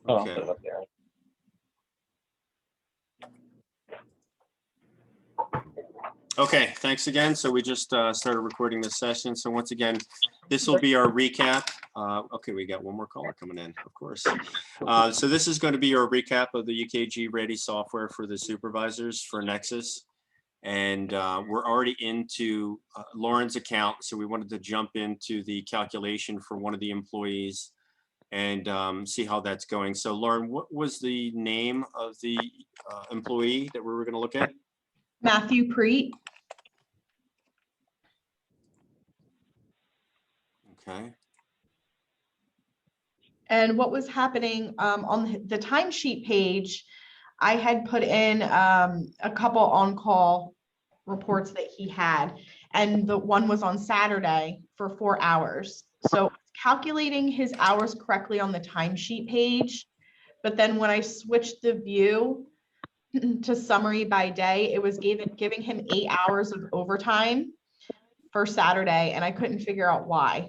Okay. Okay, thanks again. So we just started recording this session. So once again, this will be our recap. Okay, we got one more caller coming in, of course. So this is going to be our recap of the UKG ready software for the supervisors for Nexus. And we're already into Lauren's account. So we wanted to jump into the calculation for one of the employees and see how that's going. So Lauren, what was the name of the employee that we were going to look at? Matthew Preet. Okay. And what was happening on the timesheet page, I had put in a couple on-call reports that he had, and the one was on Saturday for 4 hours. So calculating his hours correctly on the timesheet page, but then when I switched the view to summary by day, it was giving him 8 hours of overtime for Saturday, and I couldn't figure out why.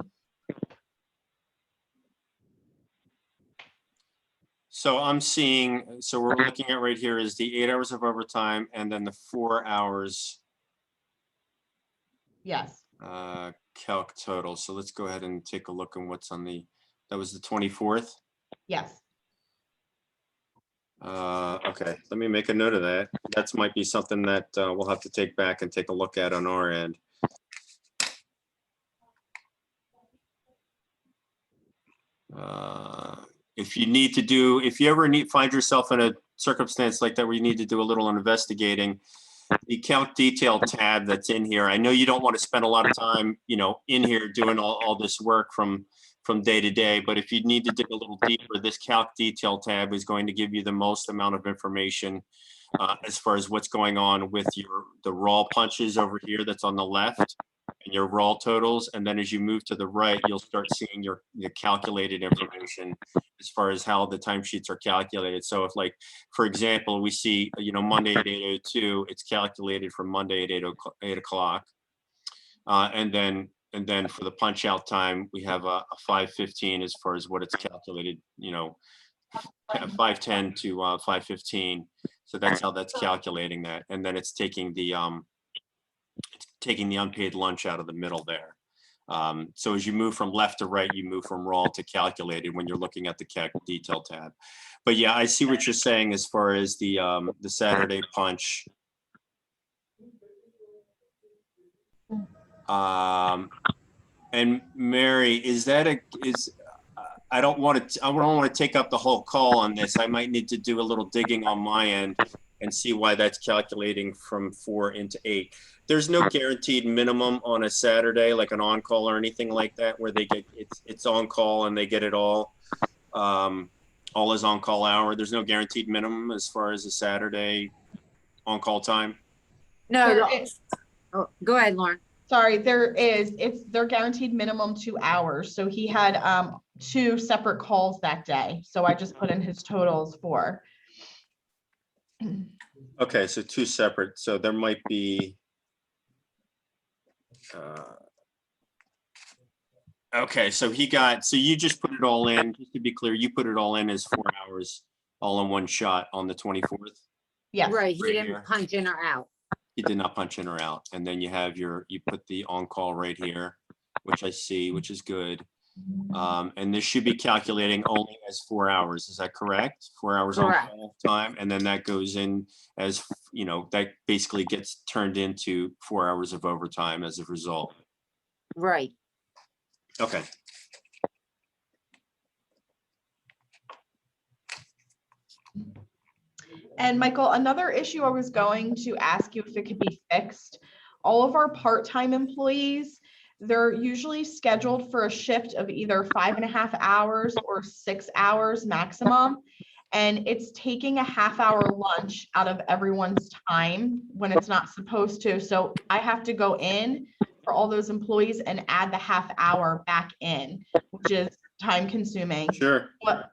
So I'm seeing, so we're looking at right here is the 8 hours of overtime and then the 4 hours Yes. calc total. So let's go ahead and take a look on what's on the, that was the 24th. Yes. Okay, let me make a note of that. That might be something that we'll have to take back and take a look at on our end. If you need to do, if you ever find yourself in a circumstance like that where you need to do a little investigating, the count detail tab that's in here, I know you don't want to spend a lot of time, you know, in here doing all this work from day to day, but if you need to dig a little deeper, this calc detail tab is going to give you the most amount of information as far as what's going on with the raw punches over here that's on the left and your raw totals. And then as you move to the right, you'll start seeing your calculated information as far as how the timesheets are calculated. So if, like, for example, we see, you know, Monday at 8:02, it's calculated for Monday at 8 o'clock. And then for the punch out time, we have a 5:15 as far as what it's calculated, you know, 5:10 to 5:15. So that's how that's calculating that. And then it's taking the unpaid lunch out of the middle there. So as you move from left to right, you move from raw to calculated when you're looking at the calc detail tab. But yeah, I see what you're saying as far as the Saturday punch. And Mary, is that I don't want to take up the whole call on this. I might need to do a little digging on my end and see why that's calculating from 4 into 8. There's no guaranteed minimum on a Saturday, like an on-call or anything like that, where they get it's on call and they get it all is on-call hour. There's no guaranteed minimum as far as a Saturday on-call time. No. Oh, go ahead, Lauren. Sorry, there is. They're guaranteed minimum 2 hours. So he had 2 separate calls that day. So I just put in his totals for. Okay, so 2 separate. So there might be. Okay, so you just put it all in. Just to be clear, you put it all in as 4 hours, all in one shot on the 24th. Yes. Right. He Right didn't here. punch in or out. You did not punch in or out. And then you have you put the on-call right here, which I see, which is good. And this should be calculating only as 4 hours. Is that correct? 4 hours Correct. on-call time. And then that goes in as, you know, that basically gets turned into 4 hours of overtime as a result. Right. Okay. And Michael, another issue I was going to ask you if it could be fixed. All of our part-time employees, they're usually scheduled for a shift of either 5.5 hours or 6 hours maximum. And it's taking a half-hour lunch out of everyone's time when it's not supposed to. So I have to go in for all those employees and add the half hour back in, which is time consuming. Sure. But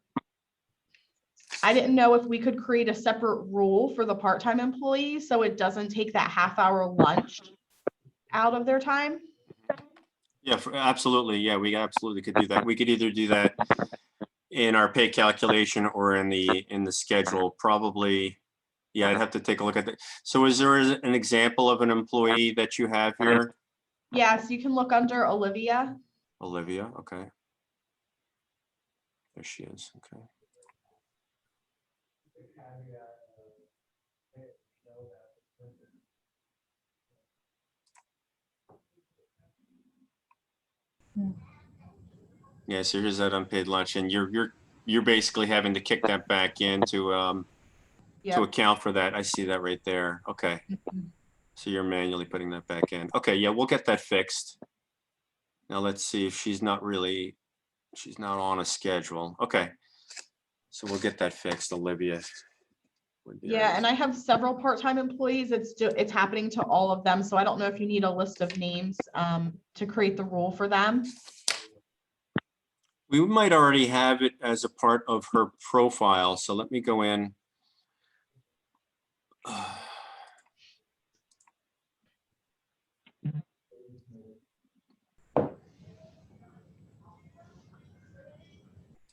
I didn't know if we could create a separate rule for the part-time employees so it doesn't take that half-hour lunch out of their time. Yeah, absolutely. Yeah, we absolutely could do that. We could either do that in our pay calculation or in the schedule, probably. Yeah, I'd have to take a look at that. So is there an example of an employee that you have here? Yes, you can look under Olivia. Olivia, okay. There she is, okay. Yeah, so here's that unpaid lunch, and you're basically having to kick that back in to Yep. account for that. I see that right there. Okay. Mhm. So you're manually putting that back in. Okay, yeah, we'll get that fixed. Now let's see if she's not on a schedule. Okay. So we'll get that fixed, Olivia. Yeah, and I have several part-time employees. It's happening to all of them. So I don't know if you need a list of names to create the rule for them. We might already have it as a part of her profile. So let me go in.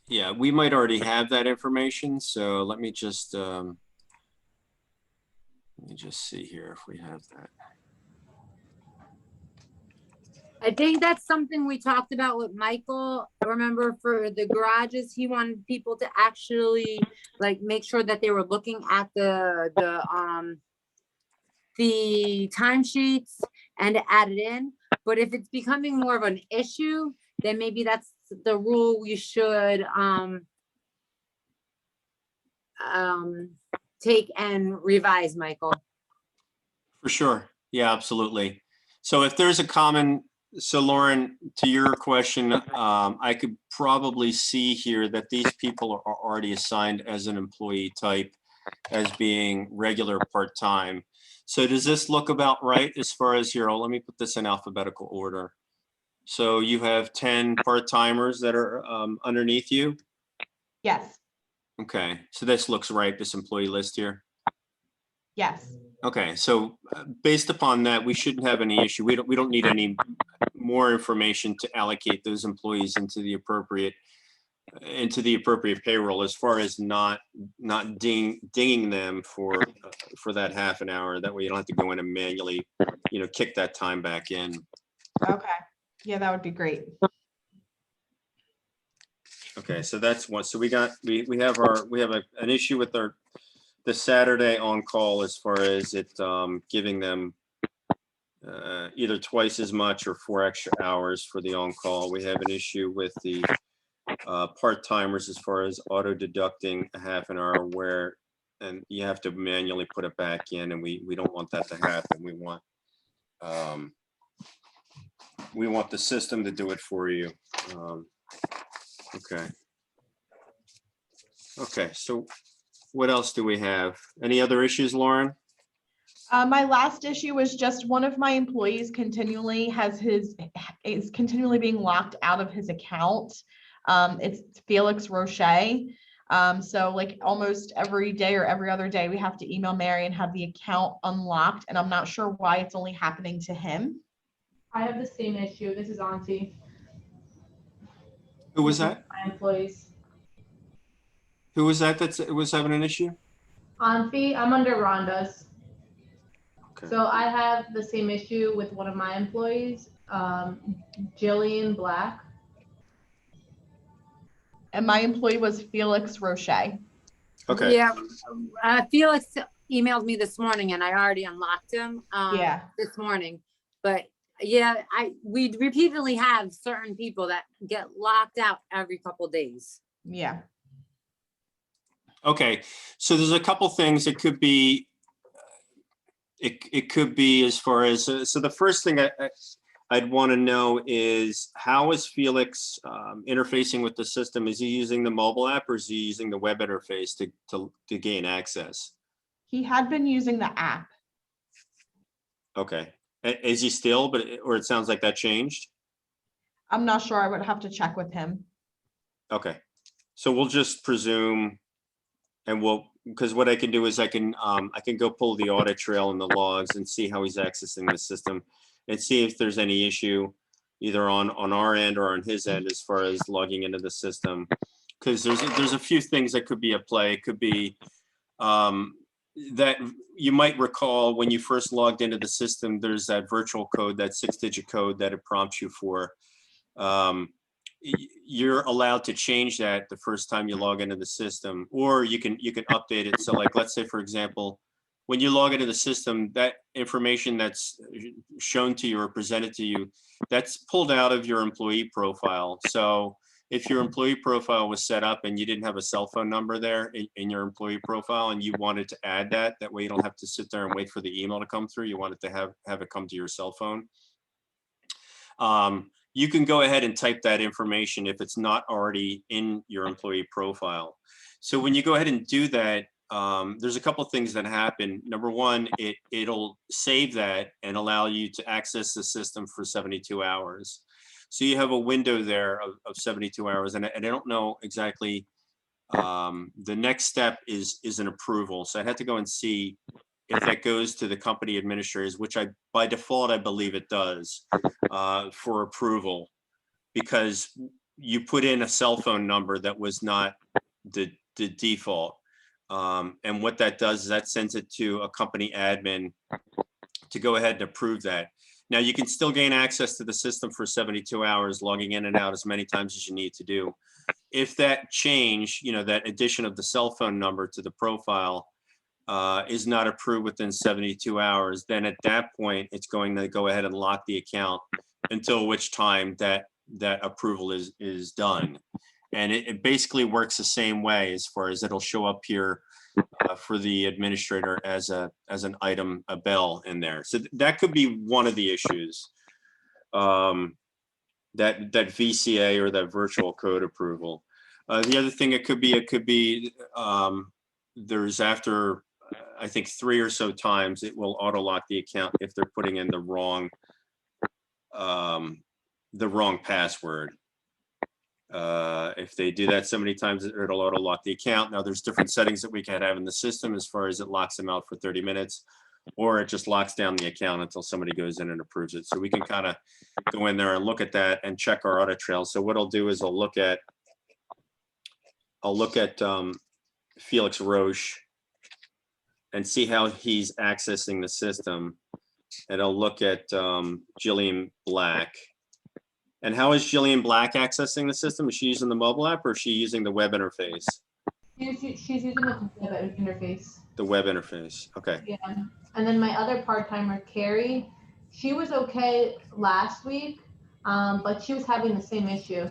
Yeah, we might already have that information. So let me just see here if we have that. I think that's something we talked about with Michael. I remember for the garages, he wanted people to actually like make sure that they were looking at the timesheets and add it in. But if it's becoming more of an issue, then maybe that's the rule we should take and revise, Michael. For sure. Yeah, absolutely. So if there's a common, so Lauren, to your question, I could probably see here that these people are already assigned as an employee type as being regular part-time. So does this look about right as far as your, let me put this in alphabetical order. So you have 10 part-timers that are underneath you? Yes, Okay, so this looks right, this employee list here? yes. Okay, so based upon that, we shouldn't have any issue. We don't need any more information to allocate those employees into the appropriate payroll as far as not dinging them for that half an hour. That way you don't have to go in and manually, kick that time back in. Okay. Yeah, that would be great. Okay, so that's one. So we have an issue with the Saturday on call as far as it giving them either twice as much or 4 extra hours for the on call. We have an issue with the part-timers as far as auto deducting a half an hour and you have to manually put it back in, and we don't want that to happen. We want the system to do it for you. Okay, so what else do we have? Any other issues, Lauren? My last issue was just one of my employees is continually being locked out of his account. It's Felix Roche. So like almost every day or every other day, we have to email Mary and have the account unlocked. And I'm not sure why it's only happening to him. I have the same issue. This is Auntie. Who was that? My employees. Who was that was having an issue? Auntie, I'm under Rhonda's. Okay. So I have the same issue with one of my employees, Jillian Black. And my employee was Felix Roche. Okay. Yeah, Felix emailed me this morning and I already unlocked him this morning. But yeah, we repeatedly have certain people that get locked out every couple days. Yeah. Okay, so there's a couple things. It could be as far as so the first thing I'd want to know is, how is Felix interfacing with the system? Is he using the mobile app or is he using the web interface to gain access? He had been using the app. Okay, is he still? Or it sounds like that changed. I'm not sure. I would have to check with him. Okay, so we'll just presume, and because what I can do is I can go pull the audit trail and the logs and see how he's accessing the system and see if there's any issue either on our end or on his end as far as logging into the system. because there's a few things that could be at play. It could be that you might recall when you first logged into the system, there's that virtual code, that 6-digit code that it prompts you for. You're allowed to change that the first time you log into the system, or you can update it. So like, let's say, for example, when you log into the system, that information that's shown to you or presented to you, that's pulled out of your employee profile. So if your employee profile was set up and you didn't have a cell phone number there in your employee profile, and you wanted to add that way you don't have to sit there and wait for the email to come through, you wanted to have it come to your cell phone. You can go ahead and type that information if it's not already in your employee profile. So when you go ahead and do that, there's a couple of things that happen. Number one, it'll save that and allow you to access the system for 72 hours. So you have a window there of 72 hours, and I don't know exactly. The next step is an approval. So I'd have to go and see if that goes to the company administrators, which by default, I believe it does, for approval, because you put in a cell phone number that was not the default. And what that does is that sends it to a company admin to go ahead and approve that. Now you can still gain access to the system for 72 hours, logging in and out as many times as you need to do. If that change, that addition of the cell phone number to the profile is not approved within 72 hours, then at that point, it's going to go ahead and lock the account until which time that approval is done. And it basically works the same way, as far as it'll show up here for the administrator as an item, a bell in there. So that could be one of the issues, that VCA or that virtual code approval. The other thing it could be there's after, I think 3 or so times, it will auto lock the account if they're putting in the wrong password. If they do that so many times, it'll auto lock the account. Now there's different settings that we can have in the system, as far as it locks them out for 30 minutes, or it just locks down the account until somebody goes in and approves it. So we can kind of go in there and look at that and check our audit trail. So what I'll do is I'll look at Felix Roche and see how he's accessing the system. And I'll look at Jillian Black. And how is Jillian Black accessing the system? Is she using the mobile app, or is she using the web interface? She's using the web interface. The web interface, okay. Yeah. And then my other part-timer, Carrie, she was okay last week, but she was having the same issue.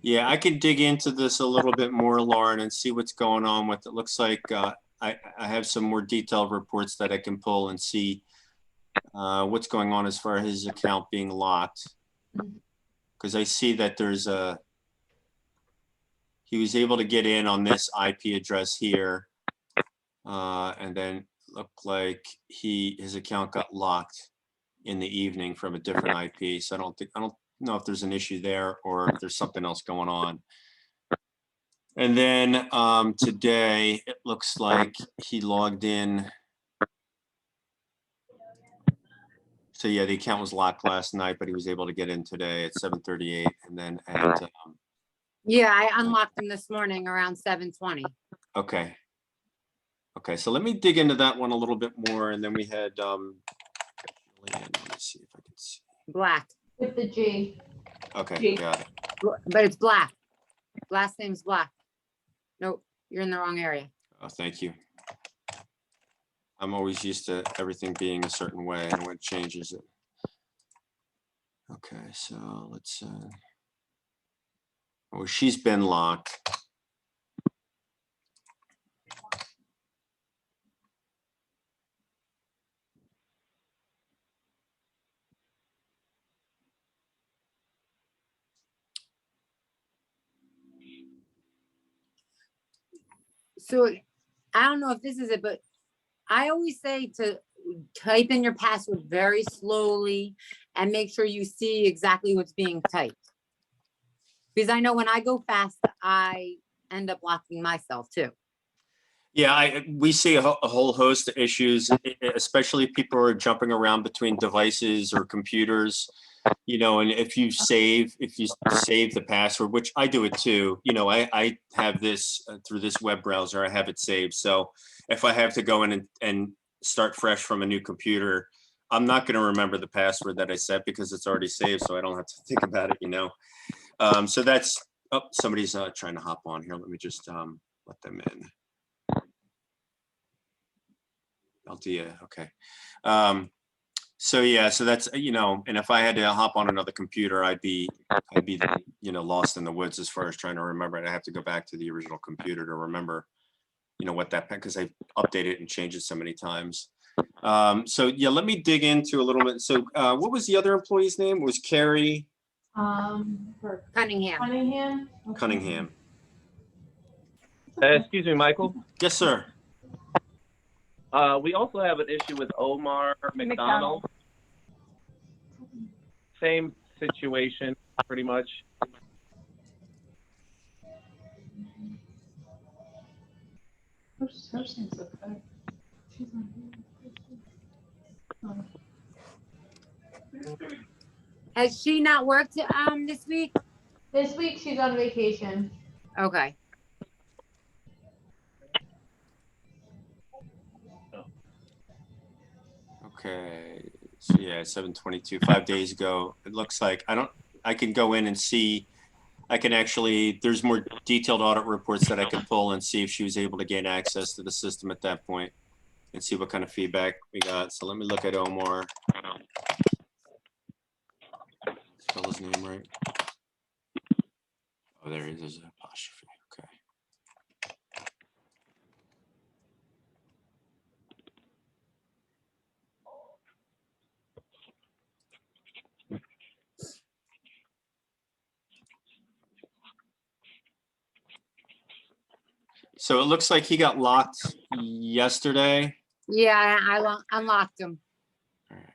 Yeah, I could dig into this a little bit more, Lauren, and see what's going on with it. Looks like I have some more detailed reports that I can pull and see what's going on as far as his account being locked. Because I see that he was able to get in on this IP address here, and then looked like his account got locked in the evening from a different IP. So I don't know if there's an issue there, or if there's something else going on. And then today it looks like he logged in. So yeah, the account was locked last night, but he was able to get in today at 7:38, and then at yeah, I unlocked him this morning around 7:20. Okay, so let me dig into that one a little bit more. And then we had let me see if I can see. Black. With the G. Okay, G. got it. But it's Black. Last name's Black. Nope, you're in the wrong area. Oh, thank you. I'm always used to everything being a certain way, and when it changes it. Okay, so let's, oh, she's been locked. So I don't know if this is it, but I always say to type in your password very slowly and make sure you see exactly what's being typed. Because I know when I go fast, I end up locking myself too. Yeah, we see a whole host of issues, especially people who are jumping around between devices or computers, you know, and if you save the password, which I do it too, you know, I have this through this web browser, I have it saved. So if I have to go in and start fresh from a new computer, I'm not going to remember the password that I set because it's already saved. So I don't have to think about it, you know. So that's, oh, somebody's trying to hop on here. Let me just let them in. Aldia, okay. So yeah, so that's, you know, and if I had to hop on another computer, I'd be, you know, lost in the woods as far as trying to remember it. I have to go back to the original computer to remember, you know, what that, because I've updated it and changed it so many times. So yeah, let me dig into a little bit. So what was the other employee's name? It was Carrie? Cunningham. Cunningham. Okay. Cunningham. Excuse me, Michael. Yes, sir. We also have an issue with Omar McDonald. Same situation, pretty much. Her seems okay. She's on here. Has she not worked this week? This week she's on vacation. Okay. Okay, so yeah, 7/22, 5 days ago. It looks like I can go in and see, I can actually, there's more detailed audit reports that I could pull and see if she was able to gain access to the system at that point and see what kind of feedback we got. So let me look at Omar. Spell his name right. Oh, there he is, there's an apostrophe, okay. So it looks like he got locked yesterday. Yeah, I unlocked him. All right.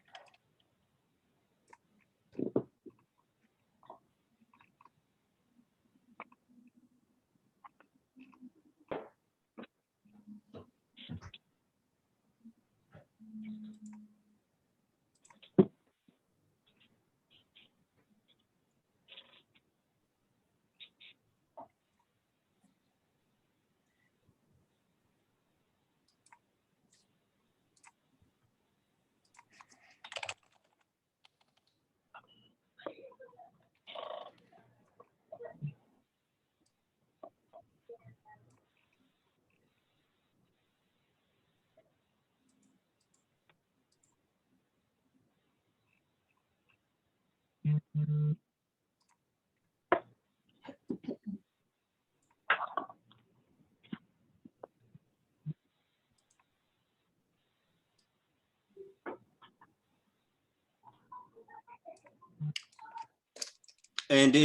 And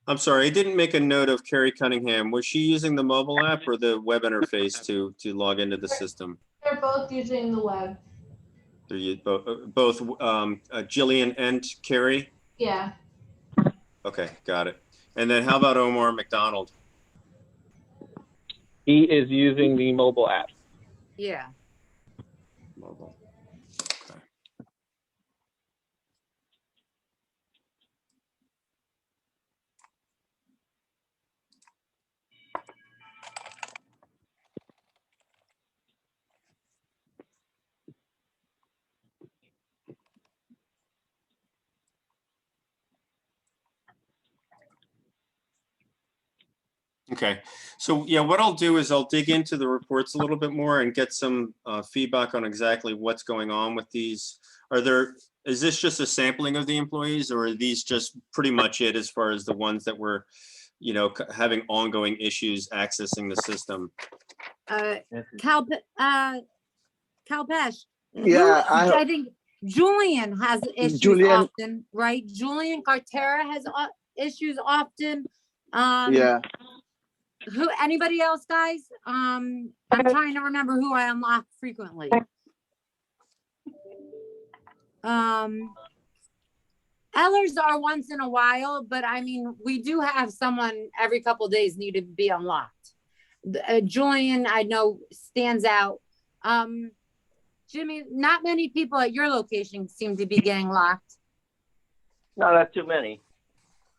I'm sorry, I didn't make a note of Carrie Cunningham. Was she using the mobile app or the web interface to log into the system? They're both using the web. They're both Jillian and Carrie? Yeah. Okay, got it. And then how about Omar McDonald? He is using the mobile app. Yeah. Mobile. Okay. Okay, so yeah, what I'll do is I'll dig into the reports a little bit more and get some feedback on exactly what's going on with these. Is this just a sampling of the employees, or are these just pretty much it as far as the ones that were, you know, having ongoing issues accessing the system? Calpesh. Yeah, I think Julian has issues Julian. often, right? Julian Cartera has issues often. Yeah. Anybody else, guys? I'm trying to remember who I unlock frequently. Ellers are once in a while, but I mean, we do have someone every couple of days need to be unlocked. Julian, I know, stands out. Jimmy, not many people at your location seem to be getting locked. No, not too many.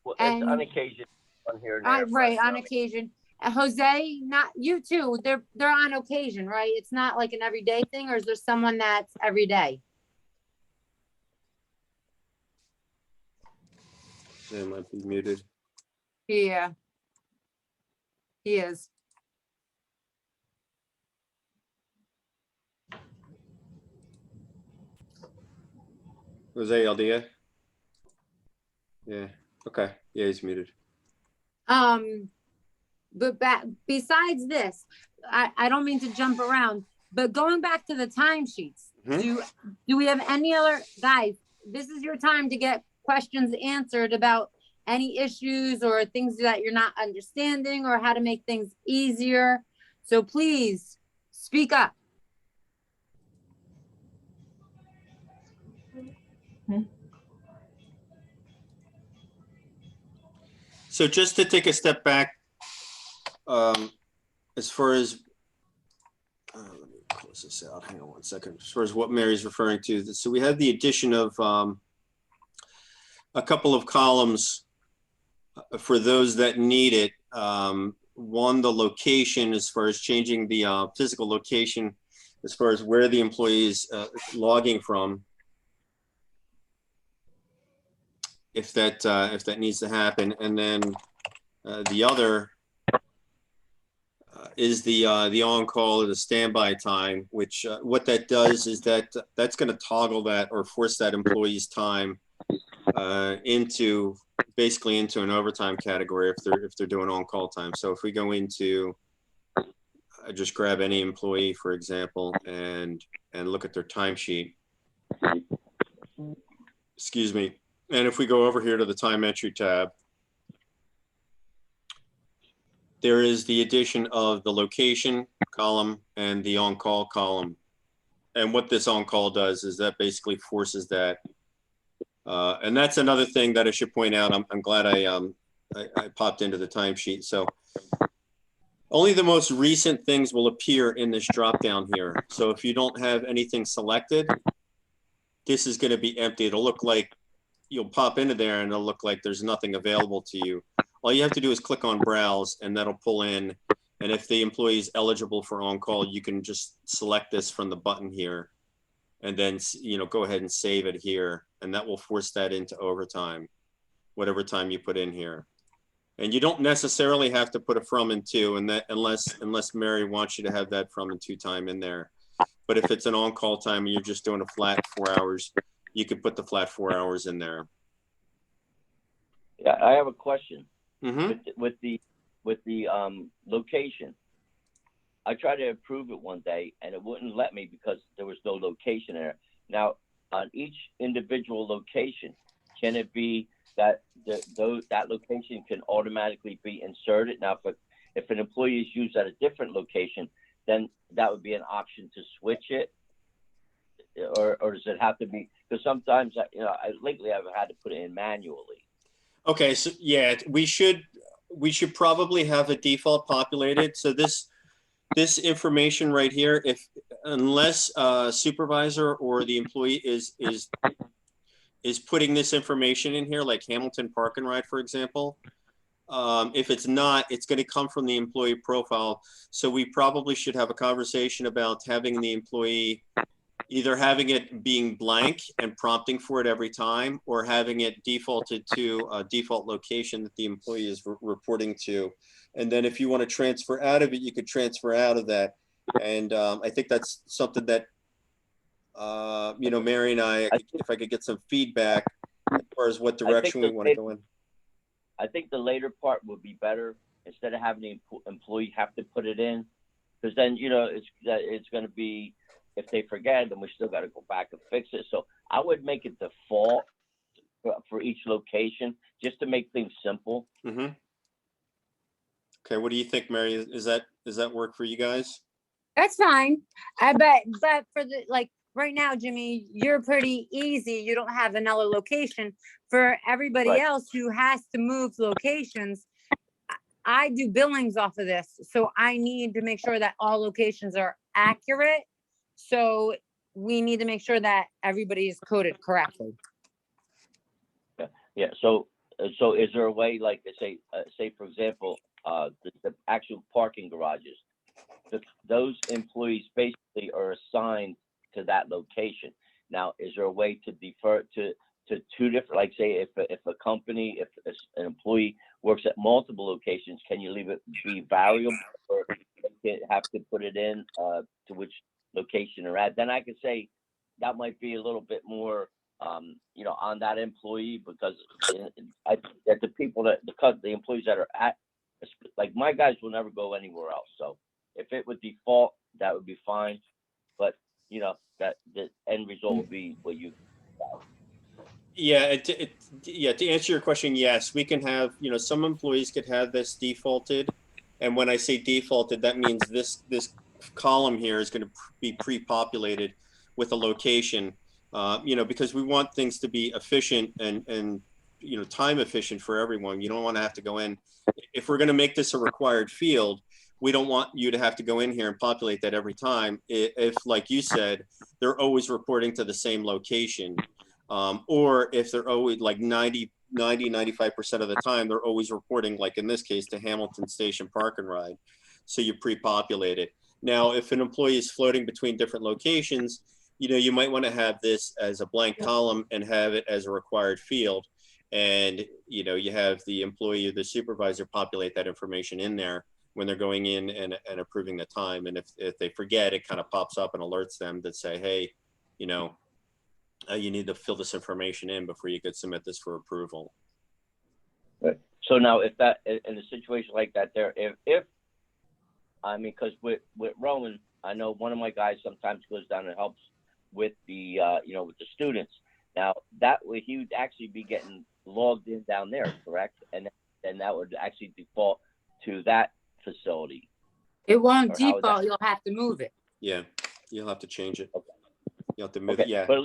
Well, it's And- on occasion, on here and there. Right, but, on occasion. Jose, not you too. They're on occasion, right? It's not like an everyday thing, or is there someone that's every day? They might be muted. Yeah. He is. Jose Aldea? Yeah, okay, yeah, he's muted. But besides this, I don't mean to jump around, but going back to the timesheets, do we have any other, guys, this is your time to get questions answered about any issues or things that you're not understanding or how to make things easier. So please speak up. So just to take a step back, as far as, let me close this out, hang on one second. As far as what Mary's referring to, so we had the addition of a couple of columns for those that need it. One, the location, as far as changing the physical location, as far as where the employee is logging from. If that needs to happen. And then the other is the on-call or the standby time, which what that does is that's going to toggle that or force that employee's time into basically into an overtime category if they're doing on-call time. So if we go into just grab any employee, for example, and look at their timesheet. Excuse me. And if we go over here to the time entry tab, there is the addition of the location column and the on-call column. And what this on-call does is that basically forces that. And that's another thing that I should point out. I'm glad I popped into the timesheet. So only the most recent things will appear in this drop-down here. So if you don't have anything selected, this is going to be empty. It'll look like you'll pop into there and it'll look like there's nothing available to you. All you have to do is click on browse and that'll pull in. And if the employee is eligible for on-call, you can just select this from the button here and then, you know, go ahead and save it here. And that will force that into overtime, whatever time you put in here. And you don't necessarily have to put a from and to, and that unless Mary wants you to have that from and to time in there. But if it's an on-call time and you're just doing a flat 4 hours, you could put the flat 4 hours in there. Yeah, I have a question. Mm-hmm. With the location. I tried to approve it one day and it wouldn't let me because there was no location there. Now, on each individual location, can it be that that location can automatically be inserted? Now, if an employee is used at a different location, then that would be an option to switch it, or does it have to be? Because sometimes, lately I've had to put it in manually. Okay, so yeah, we should probably have a default populated. So this information right here, unless supervisor or the employee is putting this information in here, like Hamilton Park and Ride, for example. If it's not, it's going to come from the employee profile. So we probably should have a conversation about having the employee either having it being blank and prompting for it every time, or having it defaulted to a default location that the employee is reporting to And then if you want to transfer out of it, you could transfer out of that. And I think that's something that, you know, Mary and I, if I could get some feedback as far as what direction we want to go in. I think the later part would be better instead of having the employee have to put it in, because then, you know, it's going to be, if they forget, then we still got to go back and fix it. So I would make it default for each location, just to make things simple. Mm-hmm. Okay, what do you think, Mary? Does that work for you guys? That's fine. I bet, but for the, like, right now, Jimmy, you're pretty easy. You don't have another location. For everybody Right. else who has to move locations, I do billings off of this. So I need to make sure that all locations are accurate. So we need to make sure that everybody is coded correctly. Yeah. So is there a way, like, say for example, the actual parking garages, those employees basically are assigned to that location. Now, is there a way to defer to two different, like, say, if a company, if an employee works at multiple locations, can you leave it be variable, or you have to put it in to which location they're at? Then I could say that might be a little bit more, you know, on that employee, because I think that the people that the employees that are at, like, my guys will never go anywhere else. So if it would default, that would be fine. But, you know, that the end result will be what you. Yeah, yeah, to answer your question, yes, we can have, you know, some employees could have this defaulted. And when I say defaulted, that means this column here is going to be pre-populated with a location, you know, because we want things to be efficient and, you know, time efficient for everyone. You don't want to have to go in. If we're going to make this a required field, we don't want you to have to go in here and populate that every time. If, like you said, they're always reporting to the same location. Or if they're always like 95% of the time, they're always reporting, like in this case, to Hamilton Station Park and Ride. So you pre-populate it. Now, if an employee is floating between different locations, you know, you might want to have this as a blank column and have it as a required field. And, you know, you have the employee or the supervisor populate that information in there when they're going in and approving the time. And if they forget, it kind of pops up and alerts them that say, hey, you know, you need to fill this information in before you could submit this for approval. Right. So now, if that, in a situation like that, there, if I mean, because with Rowan, I know one of my guys sometimes goes down and helps with the, you know, with the students. Now, that way he would actually be getting logged in down there, correct? And then that would actually default to that facility. It won't default. You'll have to move it. Yeah, you'll have to change it. Okay. You'll have to move it. Yeah. But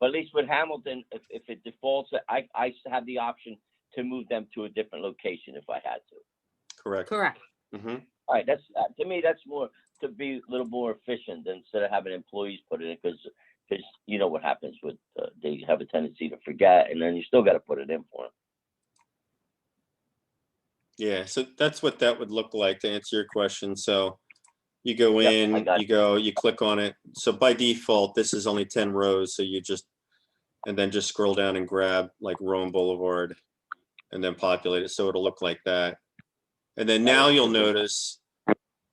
at least with Hamilton, if it defaults, I have the option to move them to a different location if I had to. Correct. Correct. Mm-hmm. All right, that's to me, that's more to be a little more efficient than instead of having employees put it in, because you know what happens with they have a tendency to forget, and then you still got to put it in for them. Yeah, so that's what that would look like, to answer your question. So you go in, you click on it. So by default, this is only 10 rows. So you just, and then just scroll down and grab like Rome Boulevard and then populate it. So it'll look like that. And then now you'll notice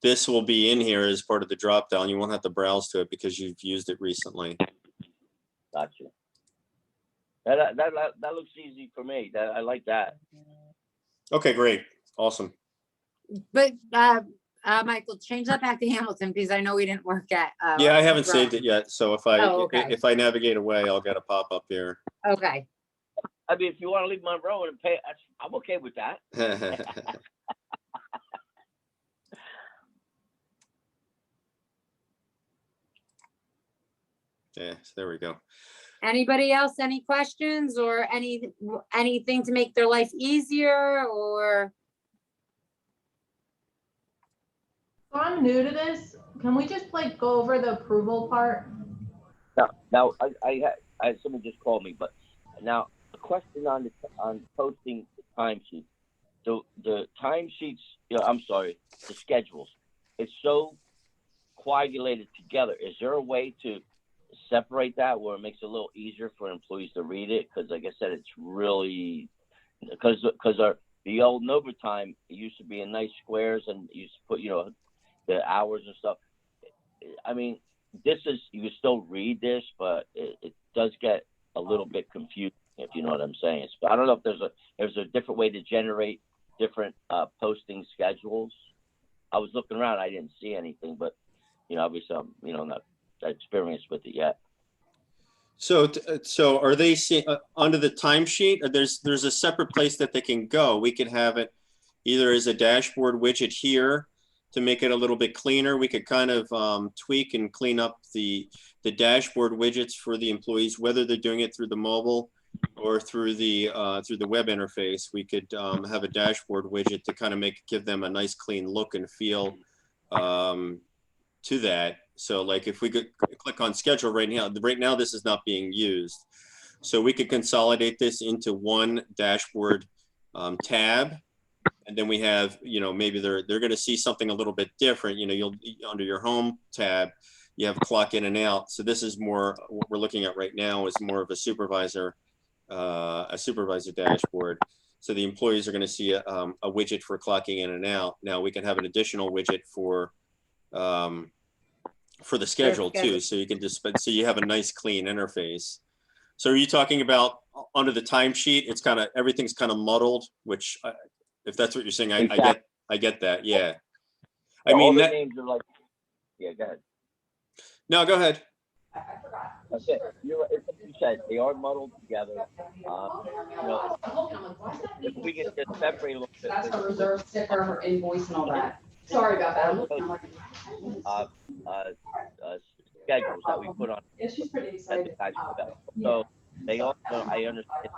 this will be in here as part of the drop down. You won't have to browse to it because you've used it recently. Gotcha. That looks easy for me. I like that. Okay, great. Awesome. But Michael, change that back to Hamilton, because I know we didn't work at. Yeah, I haven't saved it yet. So if okay. if I navigate away, I'll get a pop up here. Okay. I mean, if you want to leave Monroe and pay, I'm okay with that. Yeah, so there we go. Anybody else, any questions or anything to make their life easier, or? So I'm new to this. Can we just like go over the approval part? Now I someone just called me, but now a question on posting the timesheet. So the timesheets, I'm sorry, the schedules. It's so coagulated together. Is there a way to separate that where it makes it a little easier for employees to read it? Because like I said, it's really because the old overtime, it used to be in nice squares and you used to put, you know, the hours and stuff. I mean, this is, you can still read this, but it does get a little bit confusing, if you know what I'm saying. So I don't know if there's a different way to generate different posting schedules. I was looking around, I didn't see anything, but you know, obviously I'm, you know, not experienced with it yet. So, so are they seeing under the timesheet? There's a separate place that they can go. We could have it either as a dashboard widget here to make it a little bit cleaner. We could kind of tweak and clean up the dashboard widgets for the employees, whether they're doing it through the mobile or through the web interface. We could have a dashboard widget to kind of give them a nice clean look and feel to that. So like if we could click on schedule right now this is not being used. So we could consolidate this into one dashboard tab. And then we have, you know, maybe they're going to see something a little bit different. You know, you'll under your home tab, you have clock in and out. So this is more what we're looking at right now is more of a supervisor dashboard. So the employees are going to see a widget for clocking in and out. Now we can have an additional widget for the schedule too. So you can just, so you have a nice clean interface. So are you talking about under the timesheet? It's kind of, everything's kind of muddled, which if that's what you're saying, I get that. Yeah. I mean, all the names are like, yeah, go ahead. No, go ahead. That's it. You said they are muddled together. You know, if we can just separate a little bit. That's her reserve sticker, her invoice and all that. Sorry about that. Schedules that we put on. Yeah, she's pretty excited. So they also, I understand.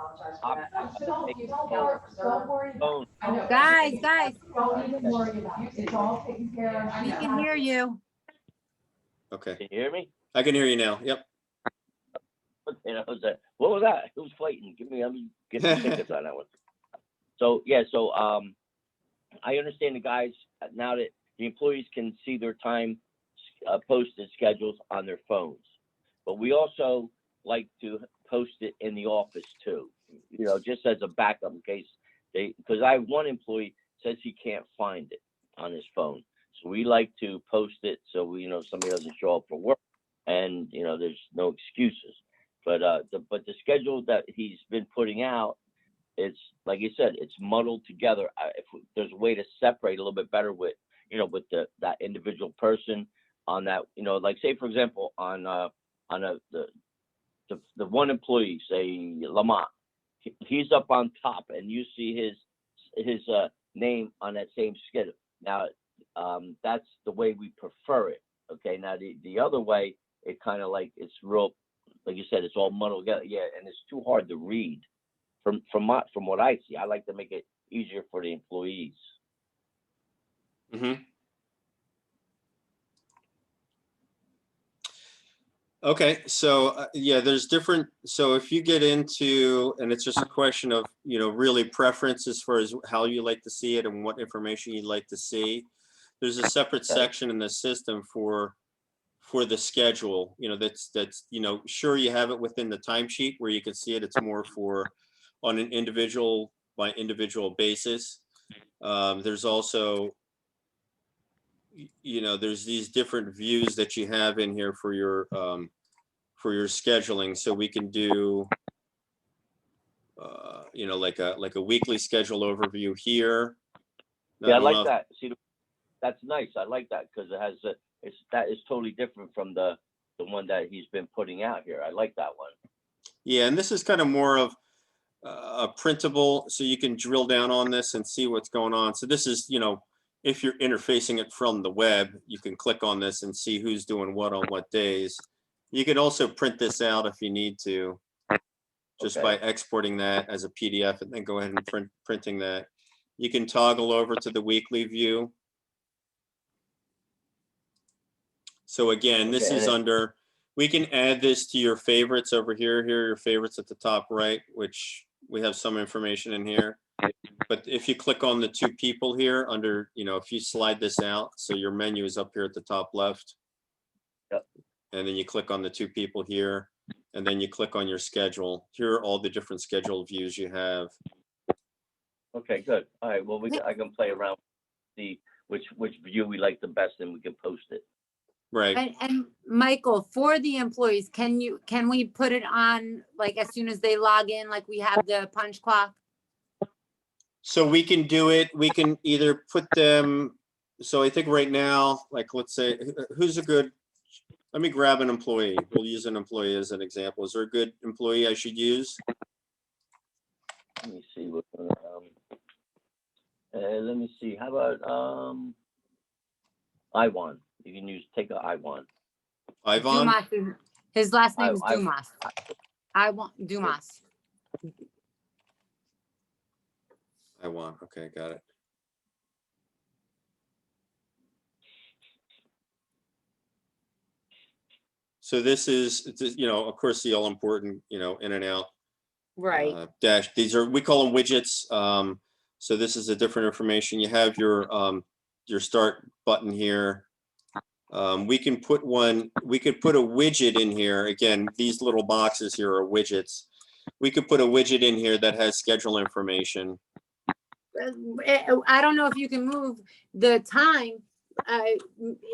Guys, Don't even worry about it. It's all taken care of. we can hear you. Okay. Can you hear me? I can hear you now. Yep. You know, what was that? Who's fighting? Let me get the tickets on that one. So yeah, so I understand the guys now that the employees can see their time posted schedules on their phones, but we also like to post it in the office too. You know, just as a backup in case because I have one employee says he can't find it on his phone, so we like to post it so we, you know, somebody doesn't show up for work, and you know, there's no excuses. But the schedule that he's been putting out, it's like you said, it's muddled together. If there's a way to separate a little bit better with, you know, with that individual person on that, you know, like say for example on the one employee, say Lamont, he's up on top and you see his name on that same schedule. Now that's the way we prefer it. Okay. Now the other way, it kind of like it's real. Like you said, it's all muddled together. Yeah, and it's too hard to read. From what I see, I like to make it easier for the employees. Mm-hmm. Okay, so yeah, there's different. So if you get into, and it's just a question of, you know, really preference as far as how you like to see it and what information you'd like to see. There's a separate section in the system for the schedule, you know, that's, you know, sure you have it within the timesheet where you can see it. It's more for on an individual by individual basis. There's also, you know, there's these different views that you have in here for your scheduling. So we can do, you know, like a weekly schedule overview here. Yeah, I like that. See, that's nice. I like that because it has that is totally different from the one that he's been putting out here. I like that one. Yeah, and this is kind of more of a printable, so you can drill down on this and see what's going on. So this is, you know, if you're interfacing it from the web, you can click on this and see who's doing what on what days. You could also print this out if you need to, just by exporting that as a PDF and then go ahead and printing that. You can toggle over to the weekly view. So again, this is under, we can add this to your favorites over here. Here are your favorites at the top right, which we have some information in here. But if you click on the two people here under, you know, if you slide this out, so your menu is up here at the top left. Yep. And then you click on the two people here, and then you click on your schedule. Here are all the different schedule views you have. Okay, good. All right, well, I can play around, see which view we like the best, and we can post it. Right. And Michael, for the employees, can we put it on like as soon as they log in, like we have the punch clock? So we can do it, we can either put them, so I think right now, like, let's say, who's a good, let me grab an employee. We'll use an employee as an example. Is there a good employee I should use? Let me see what, let me see, how about, Iwan? You can take a Iwan. Ivan? Dumas, his last name is I- Dumas. I want Dumas. Ivan, okay, got it. So this is, you know, of course, the all important, you know, in and out. Right. Dash, these are, we call them widgets. So this is a different information. You have your start button here. We can put we could put a widget in here. Again, these little boxes here are widgets. We could put a widget in here that has schedule information. I don't know if you can move the time.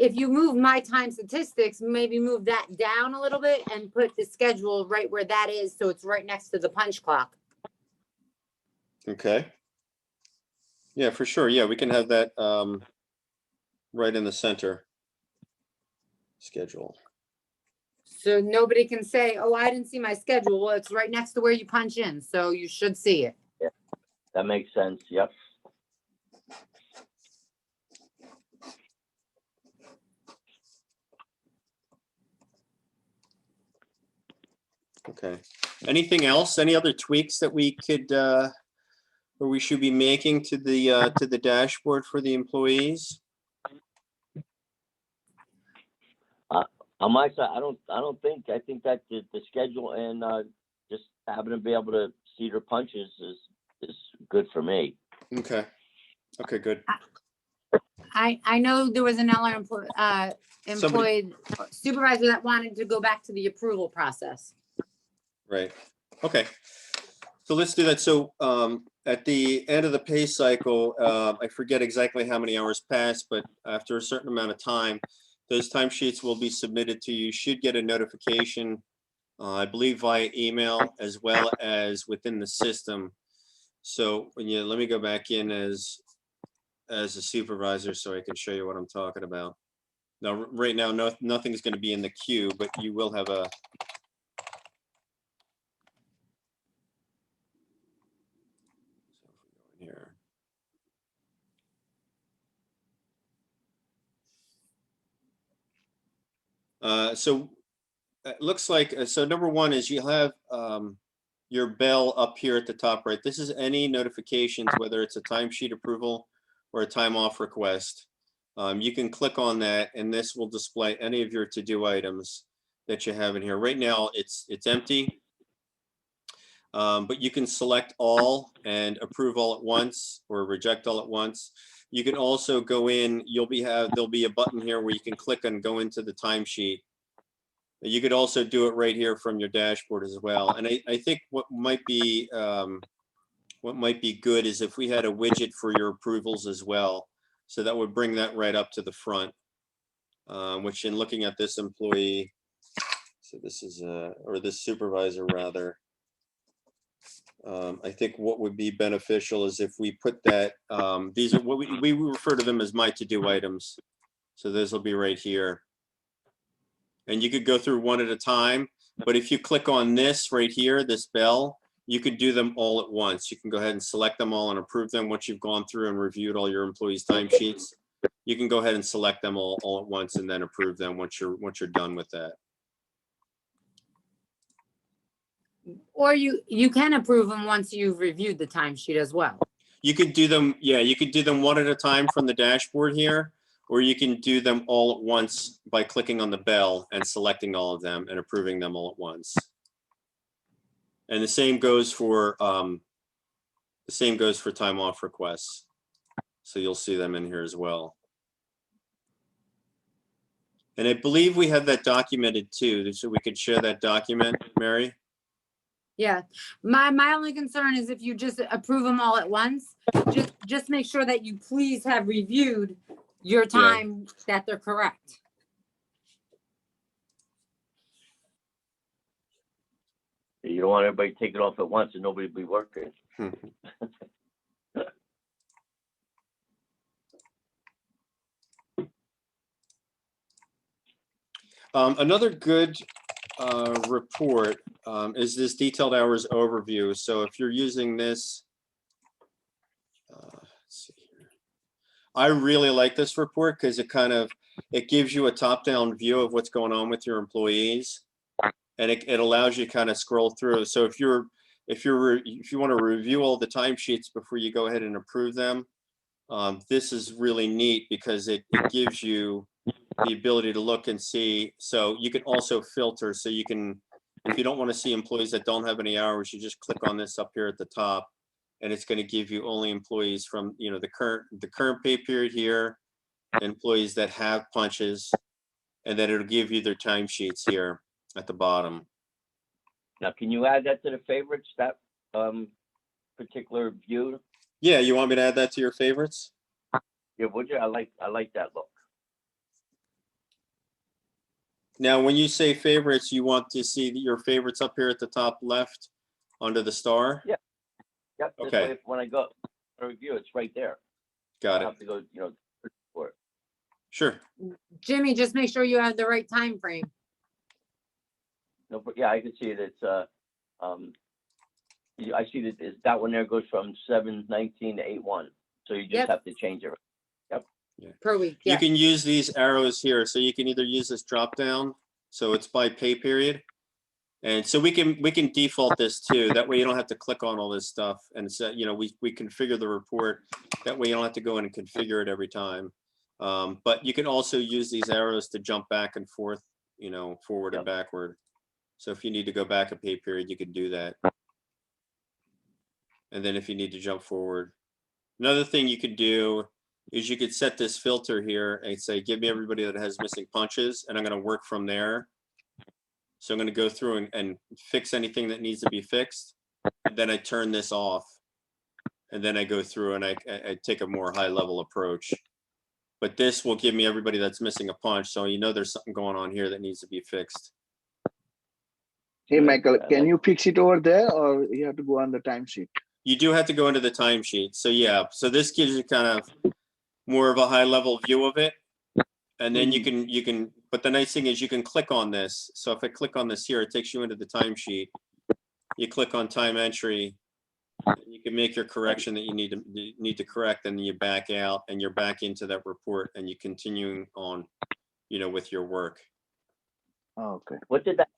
If you move my time statistics, maybe move that down a little bit and put the schedule right where that is. So it's right next to the punch clock. Okay. Yeah, for sure. Yeah, we can have that right in the center. Schedule. So nobody can say, oh, I didn't see my schedule. Well, it's right next to where you punch in. So you should see it. Yeah, that makes sense. Yep. Okay. Anything else? Any other tweaks that we could or we should be making to the dashboard for the employees? On my side, I don't think. I think that the schedule and just having to be able to see their punches is good for me. Okay. Okay, good. I know there was another employed supervisor that wanted to go back to the approval process. Right. Okay. So let's do that. So at the end of the pay cycle, I forget exactly how many hours passed, but after a certain amount of time, those timesheets will be submitted to you. You should get a notification, I believe via email as well as within the system. So when you, let me go back in as a supervisor so I can show you what I'm talking about. Now, right now, nothing's going to be in the queue, but you will have a, here. So it looks like, so number one is you have your bell up here at the top right. This is any notifications, whether it's a timesheet approval or a time off request. You can click on that and this will display any of your to-do items that you have in here. Right now it's empty, but you can select all and approve all at once or reject all at once. You can also go in, there'll be a button here where you can click and go into the timesheet. You could also do it right here from your dashboard as well. And I think what might be good is if we had a widget for your approvals as well. So that would bring that right up to the front, which in looking at this employee, so this is or this supervisor rather, I think what would be beneficial is if we put that, these are what we refer to them as my to-do items. So those will be right here. And you could go through one at a time, but if you click on this right here, this bell, you could do them all at once. You can go ahead and select them all and approve them once you've gone through and reviewed all your employees' timesheets. You can go ahead and select them all at once and then approve them once you're done with that. Or you can approve them once you've reviewed the timesheet as well. You could do them, yeah, you could do them one at a time from the dashboard here, or you can do them all at once by clicking on the bell and selecting all of them and approving them all at once. And the same goes for time off requests. So you'll see them in here as well. And I believe we have that documented too, so we could share that document, Mary. Yeah, my only concern is if you just approve them all at once, just make sure that you please have reviewed your time that they're correct. You don't want everybody to take it off at once and nobody be working. Another good report is this detailed hours overview. So if you're using this, let's see here. I really like this report because it gives you a top-down view of what's going on with your employees, and it allows you to kind of scroll through. So if you want to review all the timesheets before you go ahead and approve them, this is really neat because it gives you the ability to look and see. So you can also filter. So you can, if you don't want to see employees that don't have any hours, you just click on this up here at the top, and it's going to give you only employees from, you know, the current pay period here, employees that have punches, and then it'll give you their timesheets here at the bottom. Now, can you add that to the favorites, that particular view? Yeah, you want me to add that to your favorites? Yeah, would you? I like that look. Now, when you say favorites, you want to see your favorites up here at the top left under the star? Yeah. Yep. This Okay. way, when I go to review, it's right there. Got I it. have to go, you know, for it. Sure. Jimmy, just make sure you have the right time frame. No, but yeah, I can see it. It's I see that one there goes from 7:19 to 8:1. So you just Yep. have to change it. Per week, You yeah. can use these arrows here. So you can either use this drop down. So it's by pay period. And so we can default this too. That way you don't have to click on all this stuff. And so, you know, we configure the report. That way you don't have to go in and configure it every time. But you can also use these arrows to jump back and forth, you know, forward and backward. So if you need to go back a pay period, you could do that. And then if you need to jump forward. Another thing you could do is you could set this filter here and say, give me everybody that has missing punches, and I'm going to work from there. So I'm going to go through and fix anything that needs to be fixed. And then I turn this off. And then I go through and I take a more high level approach. But this will give me everybody that's missing a punch. So you know there's something going on here that needs to be fixed. Hey, Michael, can you fix it over there, or you have to go on the timesheet? You do have to go into the timesheet. So yeah, so this gives you kind of more of a high level view of it. And then you can, but the nice thing is you can click on this. So if I click on this here, it takes you into the timesheet. You click on time entry, and you can make your correction that you need to correct, and then you back out and you're back into that report, and you continuing on, you know, with your work. Oh, okay. What did that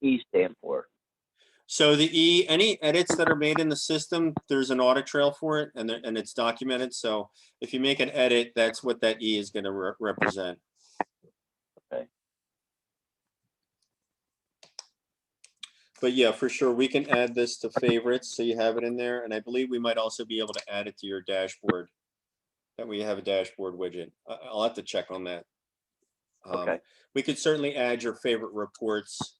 E stand for? So the E, any edits that are made in the system, there's an audit trail for it, and it's documented. So if you make an edit, that's what that E is going to represent. Okay. But yeah, for sure, we can add this to favorites, so you have it in there. And I believe we might also be able to add it to your dashboard. That way you have a dashboard widget. I'll have to check on that. Okay. We could certainly add your favorite reports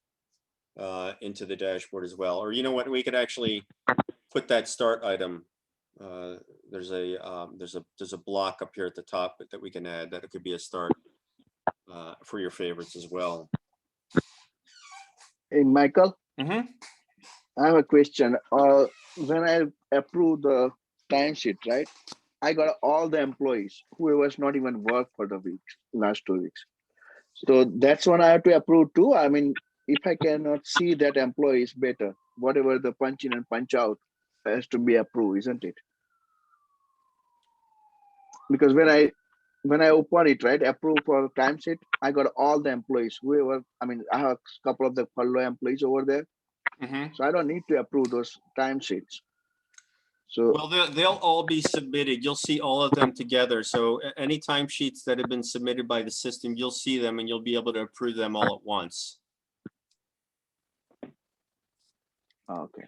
into the dashboard as well. Or you know what, we could actually put that start item. There's a block up here at the top that we can add that it could be a start for your favorites as well. Hey, Michael, Mm-hmm. I have a question. When I approve the timesheet, right, I got all the employees who was not even work for the last 2 weeks. So that's when I have to approve too. I mean, if I cannot see that employee is better, whatever the punch in and punch out has to be approved, isn't it? Because when I open it, right, approve for timesheet, I got all the employees, whoever, I mean, I have a couple of the furlough employees over there. Mm-hmm. So I don't need to approve those timesheets. So Well, they'll all be submitted. You'll see all of them together. So any timesheets that have been submitted by the system, you'll see them and you'll be able to approve them all at once. okay.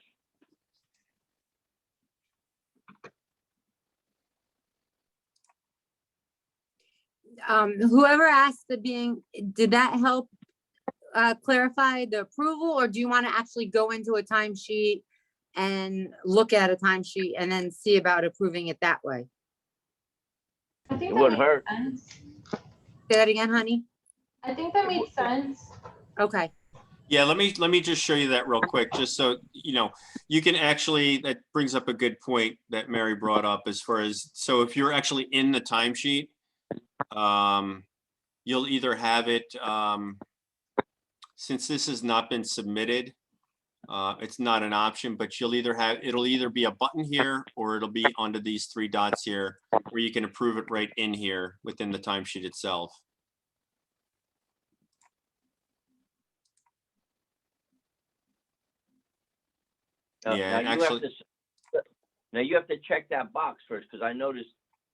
Whoever asked did that help clarify the approval, or do you want to actually go into a timesheet and look at a timesheet and then see about approving it that way? I think It that wouldn't makes hurt. sense. Say that again, honey? I think that makes sense. Okay. Yeah, let me just show you that real quick, just so, you know, you can actually, that brings up a good point that Mary brought up as far as, so if you're actually in the timesheet, you'll either have it, since this has not been submitted, it's not an option, but you'll either have, it'll either be a button here or it'll be under these three dots here where you can approve it right in here within the timesheet itself. Yeah, actually, Now you have to check that box first, because I noticed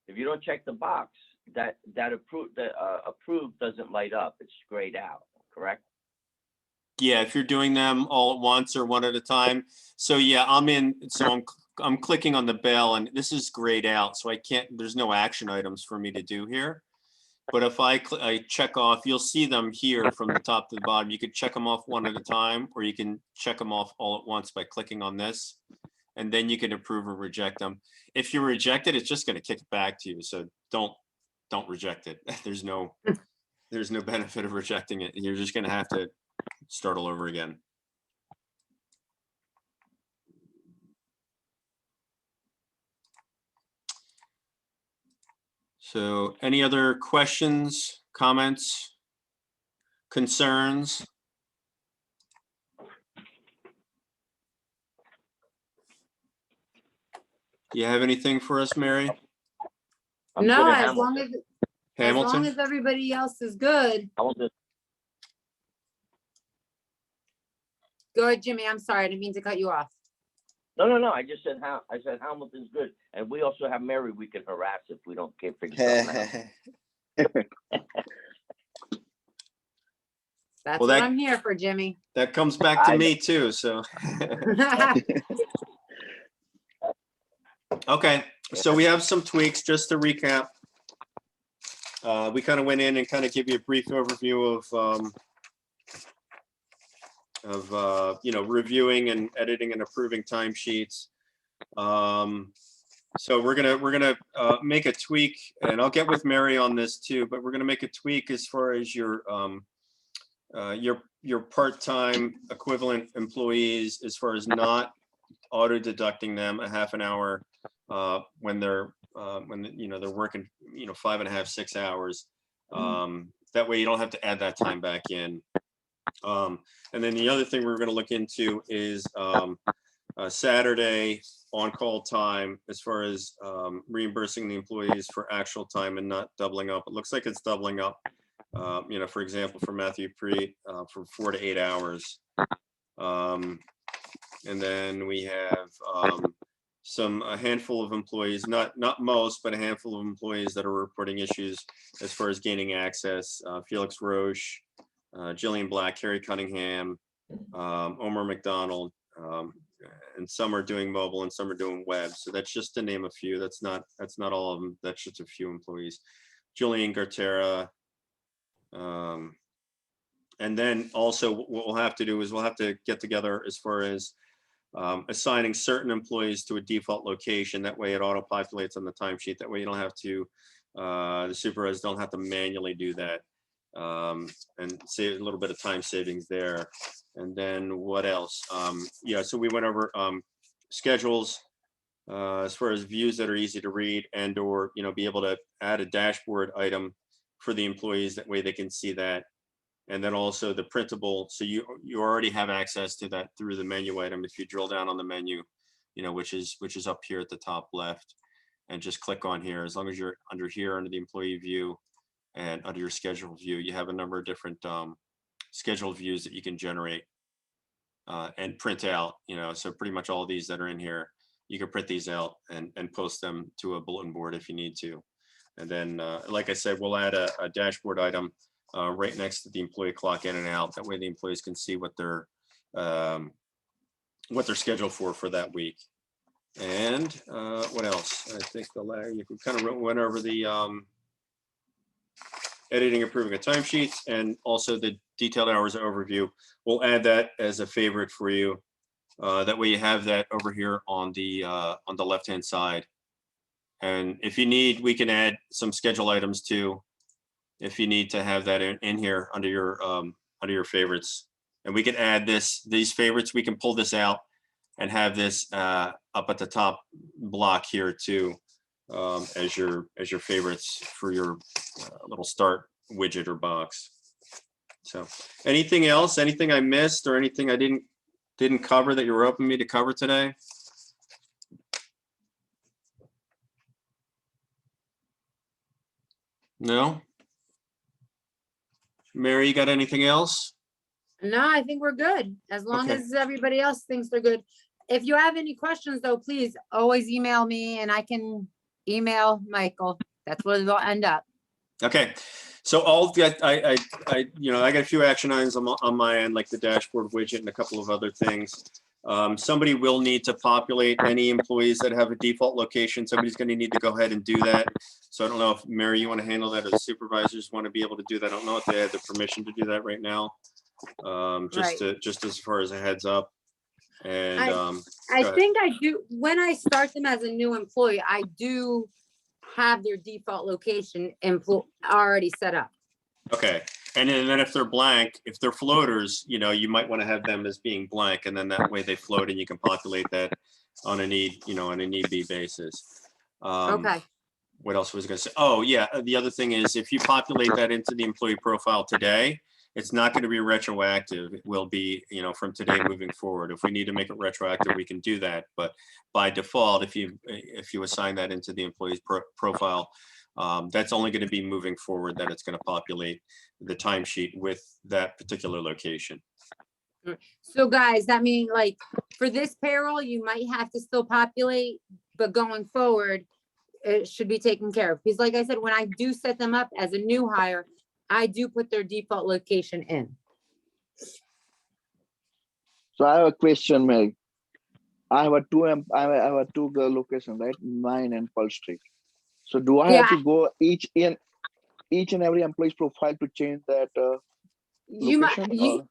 if you don't check the box, that approved doesn't light up. It's grayed out, correct? yeah, if you're doing them all at once or one at a time. So yeah, I'm in, so I'm clicking on the bell and this is grayed out, so I can't, there's no action items for me to do here. But if I check off, you'll see them here from the top to the bottom. You could check them off one at a time, or you can check them off all at once by clicking on this. And then you can approve or reject them. If you reject it, it's just going to kick it back to you. So don't reject it. There's no benefit of rejecting it. You're just going to have to start all over again. So any other questions, comments, concerns? Do you have anything for us, Mary? I'm No, good at as long Hamilton. as Hamilton? everybody else is good. Hamilton. Go ahead, Jimmy. I'm sorry. I didn't mean to cut you off. No. I just said I said Hamilton's good, and we also have Mary we can harass if we can't figure something out. That's Well, what I'm here for, Jimmy. That comes back to me too, so. Okay, so we have some tweaks, just to recap. We kind of went in and kind of give you a brief overview of you know, reviewing and editing and approving timesheets. So we're gonna make a tweak, and I'll get with Mary on this too, but we're gonna make a tweak as far as your part-time equivalent employees, as far as not auto deducting them a half an hour when they're you know, they're working, you know, 5.5, 6 hours. That way you don't have to add that time back in. And then the other thing we're going to look into is Saturday on-call time, as far as reimbursing the employees for actual time and not doubling up. It looks like it's doubling up. You know, for example, for Matthew Preet, for 4 to 8 hours. And then we have a handful of employees, not most, but a handful of employees that are reporting issues as far as gaining access. Felix Roche, Jillian Black, Carrie Cunningham, Omar McDonald, and some are doing mobile and some are doing web. So that's just to name a few. That's not all of them. That's just a few employees. Julian Gartera. And then also what we'll have to do is we'll have to get together as far as assigning certain employees to a default location. That way it auto-populates on the timesheet. That way you don't have to, the supervisors don't have to manually do that, and save a little bit of time savings there. And then what else? Yeah, so we went over schedules as far as views that are easy to read, and or, you know, be able to add a dashboard item for the employees. That way they can see that. And then also the printable, so you already have access to that through the menu item. If you drill down on the menu, you know, which is up here at the top left, and just click on here. As long as you're under here, under the employee view and under your schedule view, you have a number of different scheduled views that you can generate and print out. You know, so pretty much all of these that are in here, you can print these out and post them to a bulletin board if you need to. And then, like I said, we'll add a dashboard item right next to the employee clock in and out. That way the employees can see what they're scheduled for that week. And what else? I think you kind of went over the editing, approving of timesheets, and also the detailed hours overview. We'll add that as a favorite for you. That way you have that over here on the left-hand side. And if you need, we can add some schedule items too, if you need to have that in here under your favorites. And we can add these favorites, we can pull this out and have this up at the top block here too, as your favorites for your little start widget or box. So anything else, anything I missed or anything I didn't cover that you were hoping me to cover today? No? Mary, you got anything else? No, I think we're good. As long Okay. as everybody else thinks they're good. If you have any questions though, please always email me and I can email Michael. That's where it'll end up. Okay, so I got a few action items on my end, like the dashboard widget and a couple of other things. Somebody will need to populate any employees that have a default location. Somebody's going to need to go ahead and do that. So I don't know if Mary, you want to handle that, or the supervisors want to be able to do that. I don't know if they have the permission to do that right now. Just as far as a heads up. And I think I do, when I start them as a new employee, I do have their default location already set up. Okay, and then if they're blank, if they're floaters, you might want to have them as being blank, and then that way they float and you can populate that on a need be basis. Okay. What else was I gonna say? Oh yeah, the other thing is if you populate that into the employee profile today, it's not going to be retroactive. It will be, from today moving forward. If we need to make it retroactive, we can do that. But by default, if you assign that into the employee's profile, that's only going to be moving forward that it's going to populate the timesheet with that particular location. So guys, that means like for this payroll, you might have to still populate, but going forward, it should be taken care of. Because like I said, when I do set them up as a new hire, I do put their default location in. So I have a question, Mary. I have a two location, right? Mine and Pearl Street. So do I have to go each and every employee's profile to change that You might, location?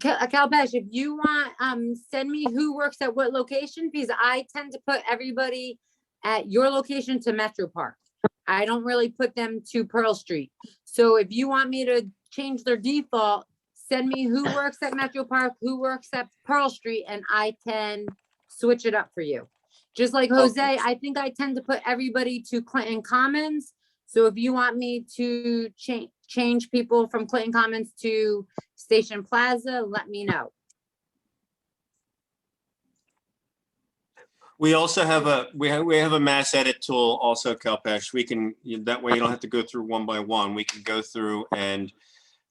Kalpesh, if you want, send me who works at what location, because I tend to put everybody at your location to Metro Park. I don't really put them to Pearl Street. So if you want me to change their default, send me who works at Metro Park, who works at Pearl Street, and I can switch it up for you. Just like Jose, Okay. I think I tend to put everybody to Clinton Commons. So if you want me to change people from Clinton Commons to Station Plaza, let me know. We also have we have a mass edit tool also, Kalpesh. We can, that way you don't have to go through one by one. We can go through and,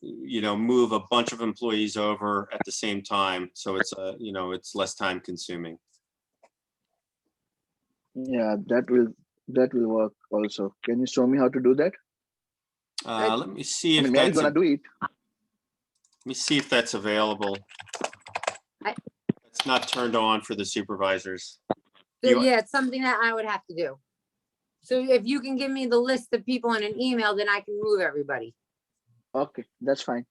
move a bunch of employees over at the same time. So it's, it's less time consuming. Yeah, that will work also. Can you show me how to do that? Let me see if Mary's that's, gonna do it. let me see if that's available. It's not turned on for the supervisors. So yeah, it's something that I would have to do. So if you can give me the list of people in an email, then I can move everybody. Okay, that's fine.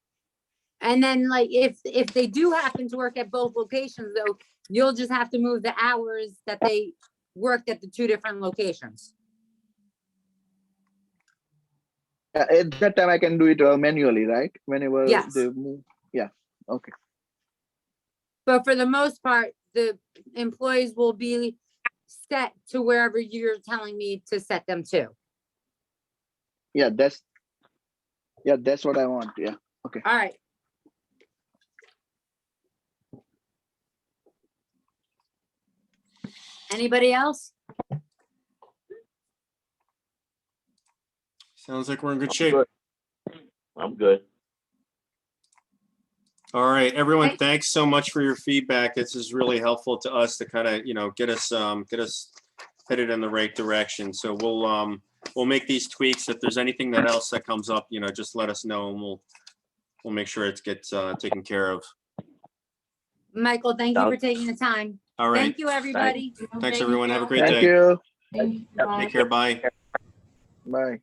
And then like, if they do happen to work at both locations though, you'll just have to move the hours that they worked at the two different locations. At that time, I can do it manually, right? Whenever Yes. they move. Yeah. Okay. But for the most part, the employees will be set to wherever you're telling me to set them to. Yeah, that's what I want. Yeah. Okay. All right. Anybody else? Sounds like we're in good shape. I'm good. All right, everyone, Okay. thanks so much for your feedback. This is really helpful to us to kind of, get us headed in the right direction. So we'll make these tweaks. If there's anything else that comes up, just let us know and we'll make sure it gets taken care of. Michael, thank you for taking the time. All right. Thank you, everybody. Thanks, everyone. Have a great Thank day. you. Take care. Bye. Bye.